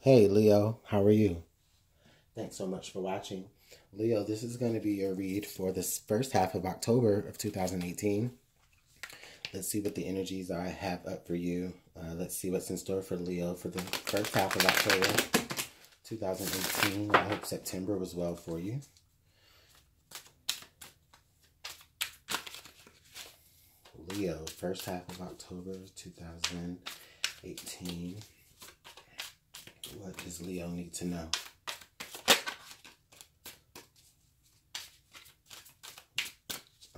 Hey Leo, how are you? Thanks so much for watching. Leo, this is going to be your read for this first half of October of 2018. Let's see what the energies I have up for you. Let's see what's in store for Leo for the first half of October 2018. I hope September was well for you. Leo, first half of October 2018. What does Leo need to know?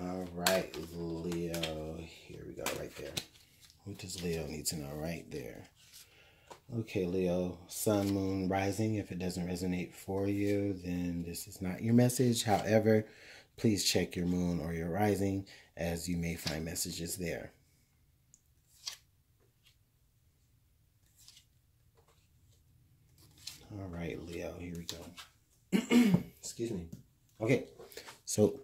All right, Leo. Here we go, right there. What does Leo need to know right there? Okay, Leo, sun, moon, rising. If it doesn't resonate for you, then this is not your message. However, please check your moon or your rising, as you may find messages there. All right, Leo, here we go. Excuse me. Okay, so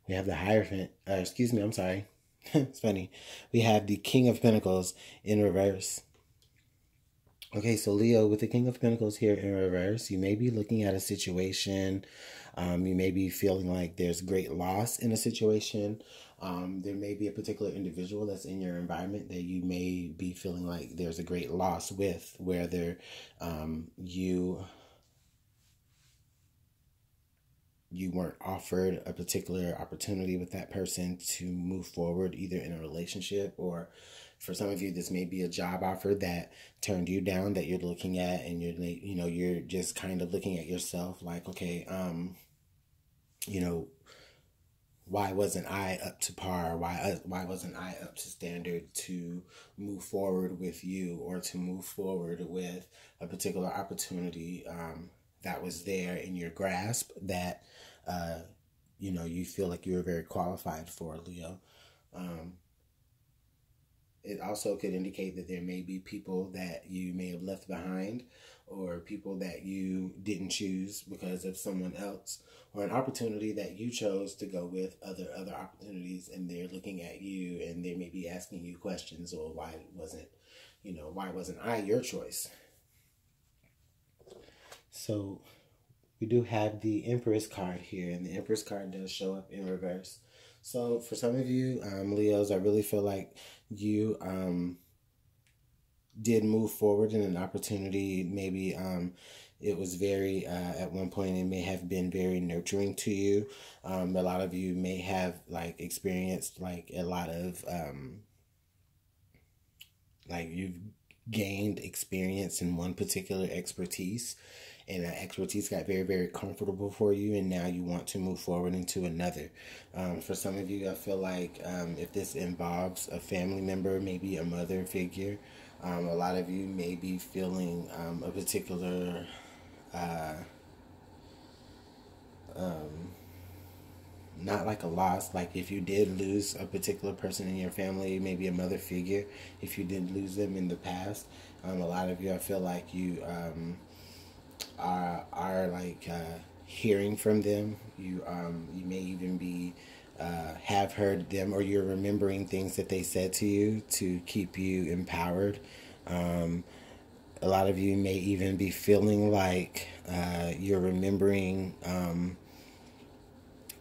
we have the Hierophant. I'm sorry. It's funny. We have the King of Pentacles in reverse. Okay, so Leo, with the King of Pentacles here in reverse, you may be looking at a situation. You may be feeling like there's great loss in a situation. There may be a particular individual that's in your environment that you may be feeling like there's a great loss with, whether you weren't offered a particular opportunity with that person to move forward, either in a relationship, or for some of you, this may be a job offer that turned you down, that you're looking at, and you're just kind of looking at yourself like, okay, why wasn't I up to par? Why wasn't I up to standard to move forward with you, or to move forward with a particular opportunity that was there in your grasp that you feel like you were very qualified for, Leo. It also could indicate that there may be people that you may have left behind, or people that you didn't choose because of someone else, or an opportunity that you chose to go with other opportunities, and they're looking at you and they may be asking you questions, or why wasn't I your choice? So we do have the Empress card here, and the Empress card does show up in reverse. So for some of you, Leos, I really feel like you did move forward in an opportunity. Maybe it was very, at one point, it may have been very nurturing to you. A lot of you may have experienced a lot of, you've gained experience in one particular expertise, and that expertise got very, very comfortable for you, and now you want to move forward into another. For some of you, I feel like if this involves a family member, maybe a mother figure, a lot of you may be feeling a particular not like a loss, like if you did lose a particular person in your family, maybe a mother figure, if you did lose them in the past, a lot of you, I feel like you are hearing from them. You may even be have heard them, or you're remembering things that they said to you to keep you empowered. A lot of you may even be feeling like you're remembering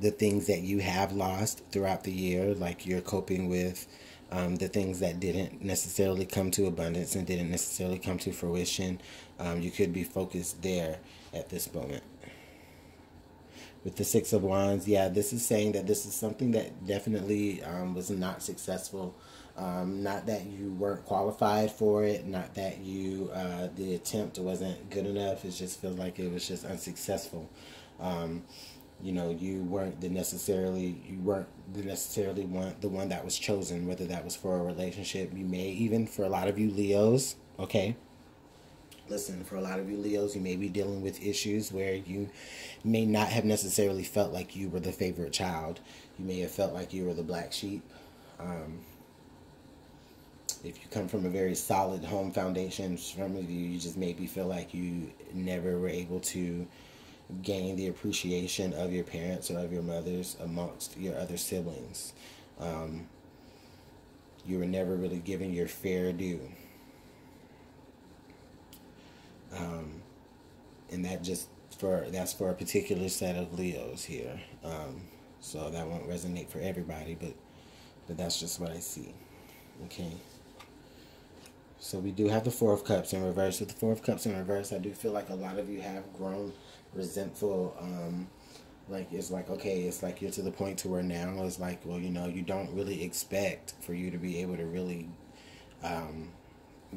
the things that you have lost throughout the year, like you're coping with the things that didn't necessarily come to abundance and didn't necessarily come to fruition. You could be focused there at this moment. With the Six of Wands, yeah, this is saying that this is something that definitely was not successful. Not that you weren't qualified for it, not that the attempt wasn't good enough. It just feels like it was just unsuccessful. You weren't the necessarily the one that was chosen, whether that was for a relationship. You may even, for a lot of you Leos, okay, listen, for a lot of you Leos, you may be dealing with issues where you may not have necessarily felt like you were the favorite child. You may have felt like you were the black sheep. If you come from a very solid home foundation, some of you just maybe feel like you never were able to gain the appreciation of your parents or of your mothers amongst your other siblings. You were never really given your fair due. and that's for a particular set of Leos here. So that won't resonate for everybody, but that's just what I see. Okay. So we do have the Four of Cups in reverse. With the Four of Cups in reverse, I do feel like a lot of you have grown resentful. Like, it's like, okay, it's like you're to the point to where now it's like, well, you know, you don't really expect for you to be able to really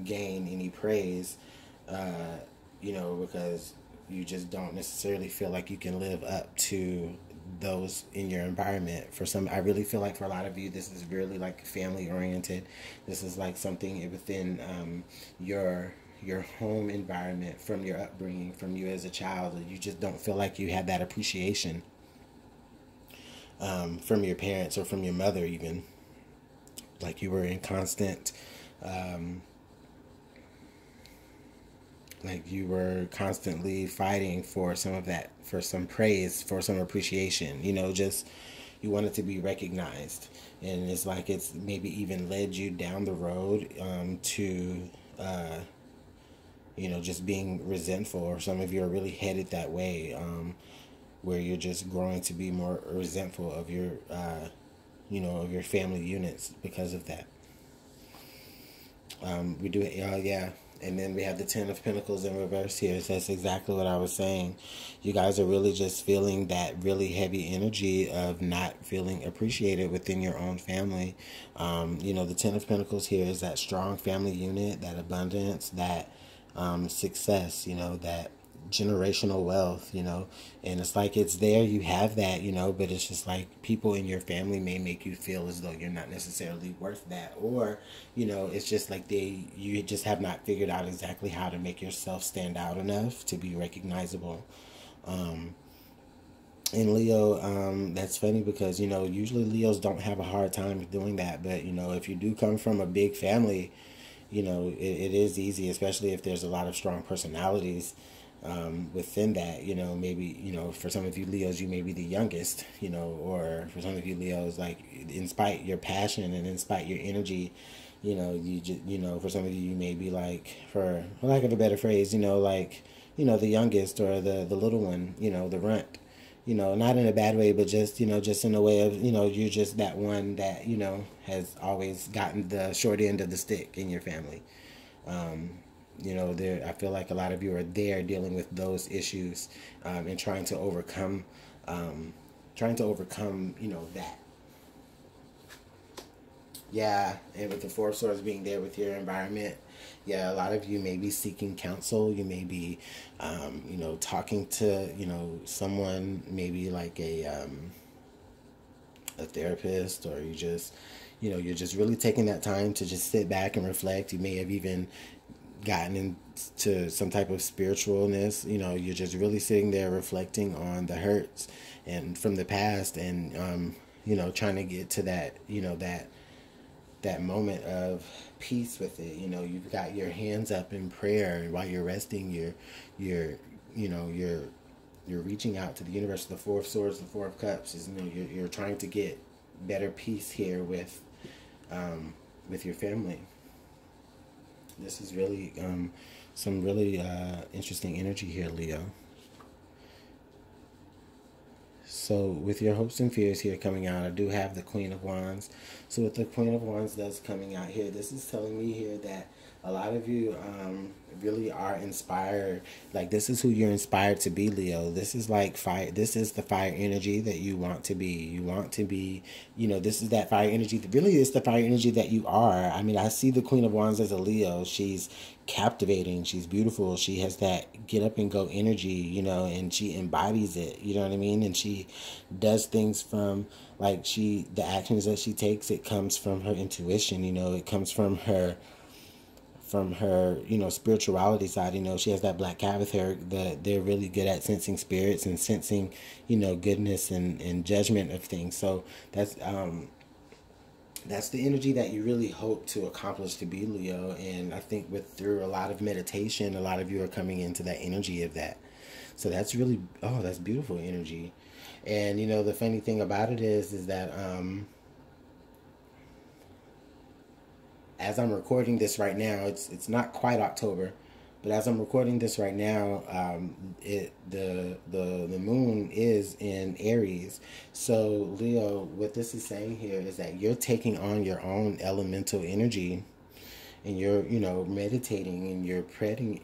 gain any praise, you know, because you just don't necessarily feel like you can live up to those in your environment. For some, I really feel like for a lot of you, this is really like family oriented. This is like something within your home environment, from your upbringing, from you as a child. You just don't feel like you had that appreciation from your parents or from your mother, even. Like you were in constant like you were constantly fighting for some of that, for some praise, for some appreciation, you know, just you wanted to be recognized. And it's like it's maybe even led you down the road to you know, just being resentful, or some of you are really headed that way, where you're just growing to be more resentful of your you know, of your family units because of that. We do, yeah. And then we have the Ten of Pentacles in reverse here. So that's exactly what I was saying. You guys are really just feeling that really heavy energy of not feeling appreciated within your own family. You know, the Ten of Pentacles here is that strong family unit, that abundance, that success, you know, that generational wealth, you know. And it's like it's there, you have that, you know, but it's just like people in your family may make you feel as though you're not necessarily worth that, or, you know, it's just like you just have not figured out exactly how to make yourself stand out enough to be recognizable. In Leo, that's funny because, you know, usually Leos don't have a hard time doing that, but, you know, if you do come from a big family, you know, it is easy, especially if there's a lot of strong personalities within that. You know, maybe, you know, for some of you Leos, you may be the youngest, you know, or for some of you Leos, like, in spite your passion and in spite your energy, you know, you just, you know, for some of you, you may be like, for lack of a better phrase, you know, like, you know, the youngest, or the little one, you know, the runt, you know, not in a bad way, but just, you know, just in a way of, you know, you're just that one that, you know, has always gotten the short end of the stick in your family. You know, there, I feel like a lot of you are there dealing with those issues, and trying to overcome, you know, that. Yeah, and with the Four of Swords being there with your environment, yeah, a lot of you may be seeking counsel. You may be, you know, talking to, you know, someone, maybe like a therapist, or you just, you know, you're just really taking that time to just sit back and reflect. You may have even gotten into some type of spiritualness. You know, you're just really sitting there reflecting on the hurts and from the past, and you know, trying to get to that, you know, that moment of peace with it. You know, you've got your hands up in prayer while you're resting. You're you know, you're reaching out to the universe. The Four of Swords, the Four of Cups is, you know, you're trying to get better peace here with your family. This is really some really interesting energy here, Leo. So with your hopes and fears here coming out, I do have the Queen of Wands. So with the Queen of Wands that's coming out here, this is telling me here that a lot of you really are inspired. Like, this is who you're inspired to be, Leo. This is like fire. This is the fire energy that you want to be. You want to be, you know, this is that fire energy. Really, it's the fire energy that you are. I mean, I see the Queen of Wands as a Leo. She's captivating. She's beautiful. She has that get up and go energy, you know, and she embodies it. You know what I mean? And she does things from, like, the actions that she takes, it comes from her intuition. You know, it comes from her, you know, spirituality side. You know, she has that black cat with her, that they're really good at sensing spirits and sensing, you know, goodness and judgment of things. So that's the energy that you really hope to accomplish to be, Leo. And I think through a lot of meditation, a lot of you are coming into that energy of that. So that's really, oh, that's beautiful energy. And, you know, the funny thing about it is that as I'm recording this right now, it's not quite October, But as I'm recording this right now, the moon is in Aries. So Leo, what this is saying here is that you're taking on your own elemental energy, and you're, meditating, and you're praying,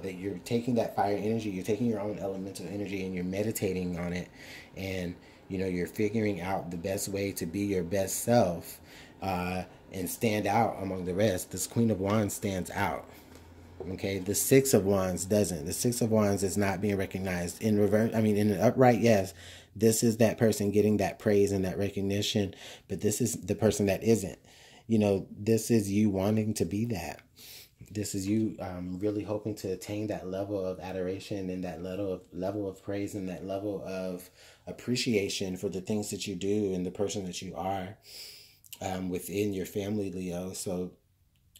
that you're taking that fire energy, you're taking your own elemental energy, and you're meditating on it, and you're figuring out the best way to be your best self, and stand out among the rest. This Queen of Wands stands out. Okay, the Six of Wands doesn't. The Six of Wands is not being recognized. In reverse, I mean, in an upright, yes, this is that person getting that praise and that recognition, but this is the person that isn't. This is you wanting to be that. This is you really hoping to attain that level of adoration, and that level of praise, and that level of appreciation for the things that you do and the person that you are within your family, Leo. So,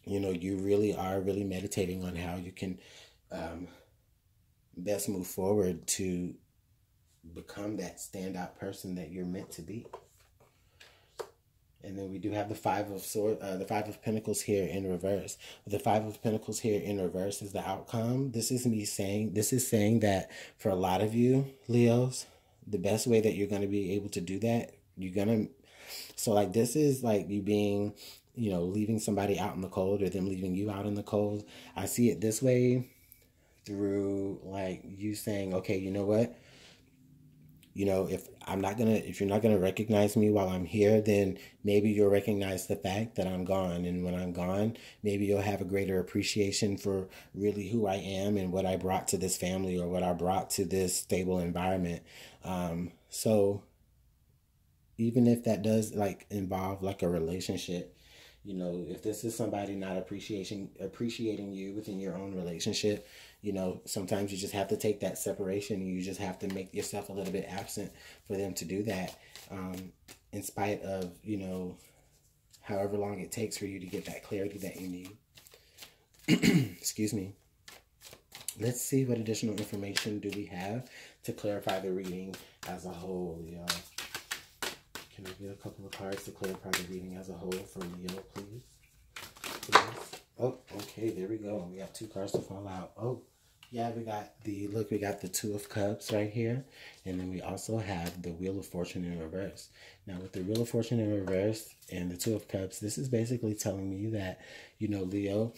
you really are really meditating on how you can best move forward to become that standout person that you're meant to be. And then we do have the Five of Pentacles here in reverse. The Five of Pentacles here in reverse is the outcome. This is saying that for a lot of you, Leos, the best way that you're going to be able to do that, this is like you being, leaving somebody out in the cold, or them leaving you out in the cold. I see it this way, through like you saying, okay, you know what? If you're not gonna recognize me while I'm here, then maybe you'll recognize the fact that I'm gone. And when I'm gone, maybe you'll have a greater appreciation for really who I am and what I brought to this family, or what I brought to this stable environment. So even if that does like involve like a relationship, if this is somebody not appreciating you within your own relationship, sometimes you just have to take that separation, and you just have to make yourself a little bit absent for them to do that, in spite of, however long it takes for you to get that clarity that you need. Excuse me. Let's see what additional information do we have to clarify the reading as a whole, Leo. Can I get a couple of cards to clarify the reading as a whole for Leo, please? Oh, okay, there we go. We got 2 cards to fall out. Oh, yeah, we got the Two of Cups right here. And then we also have the Wheel of Fortune in reverse. Now, with the Wheel of Fortune in reverse and the Two of Cups, this is basically telling me that, Leo,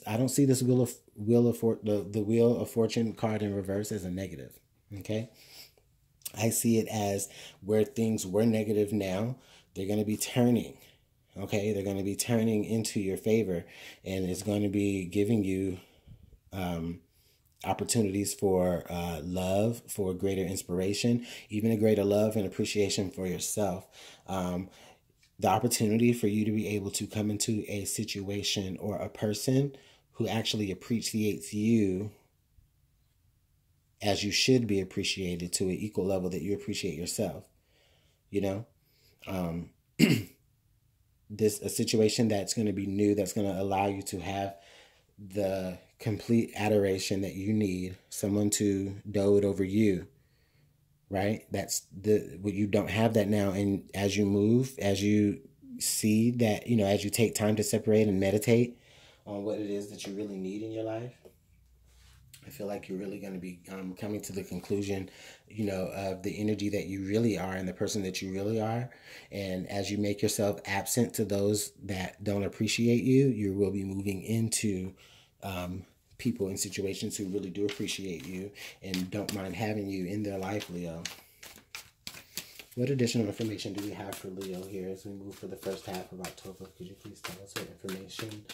I don't see this Wheel of Fortune card in reverse as a negative, okay? I see it as where things were negative now, they're going to be turning. Okay, they're going to be turning into your favor, and it's going to be giving you opportunities for love, for greater inspiration, even a greater love and appreciation for yourself. The opportunity for you to be able to come into a situation or a person who actually appreciates you as you should be appreciated, to an equal level that you appreciate yourself. A situation that's going to be new, that's going to allow you to have the complete adoration that you need, someone to dote over you, right? You don't have that now. And as you move, as you see that, as you take time to separate and meditate on what it is that you really need in your life, I feel like you're really going to be coming to the conclusion, of the energy that you really are and the person that you really are. And as you make yourself absent to those that don't appreciate you, you will be moving into people and situations who really do appreciate you and don't mind having you in their life, Leo. What additional information do we have for Leo here as we move for the first half of October? Could you please tell us what information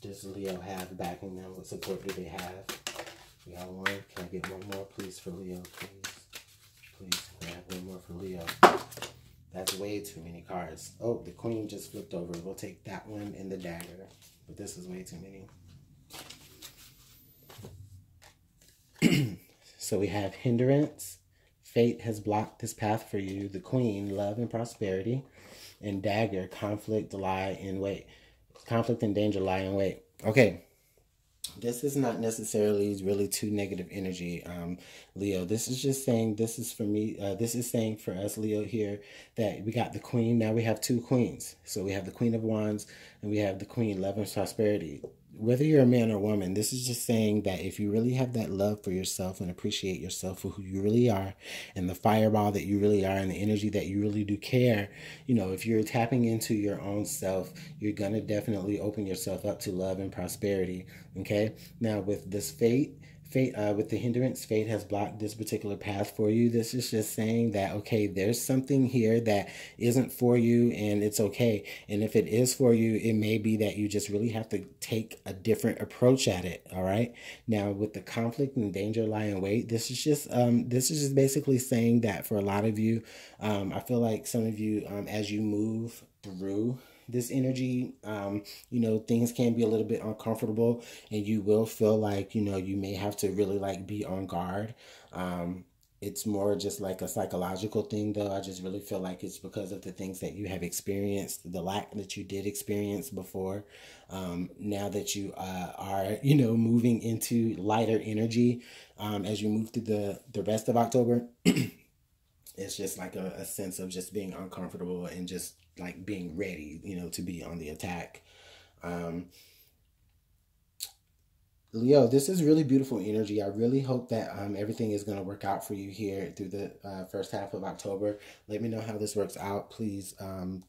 does Leo have backing them? What support do they have? We have one. Can I get one more, please, for Leo, please? Please, can I have one more for Leo? That's way too many cards. Oh, the Queen just flipped over. We'll take that one and the dagger. But this is way too many. So we have hindrance. Fate has blocked this path for you. The Queen, love and prosperity. And dagger, conflict, lie, and wait. Conflict and danger, lie, and wait. Okay. This is not necessarily really too negative energy, Leo. This is just saying, this is for me, this is saying for us, Leo, here, that we got the Queen. Now we have 2 queens. So we have the Queen of Wands and we have the Queen, love and prosperity. whether you're a man or woman, this is just saying that if you really have that love for yourself and appreciate yourself for who you really are and the fireball that you really are and the energy that you really do care, you know, if you're tapping into your own self, you're going to definitely open yourself up to love and prosperity. Okay. Now, with this fate with the hindrance, fate has blocked this particular path for you. This is just saying that, okay, there's something here that isn't for you, and it's okay. And if it is for you, it may be that you just really have to take a different approach at it. All right. Now, with the conflict and danger lie in wait, this is just basically saying that for a lot of you, I feel like some of you, as you move through this energy, you know, things can be a little bit uncomfortable, and you will feel like, you know, you may have to really like be on guard. It's more just like a psychological thing, though. I just really feel like it's because of the things that you have experienced, the lack that you did experience before. Now that you are, you know, moving into lighter energy, as you move through the rest of October, it's just like a sense of just being uncomfortable and just like being ready, you know, to be on the attack. Um, Leo, this is really beautiful energy. I really hope that everything is going to work out for you here through the first half of October. Let me know how this works out, please.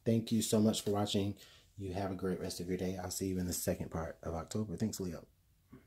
Thank you so much for watching. You have a great rest of your day. I'll see you in the second part of October. Thanks, Leo.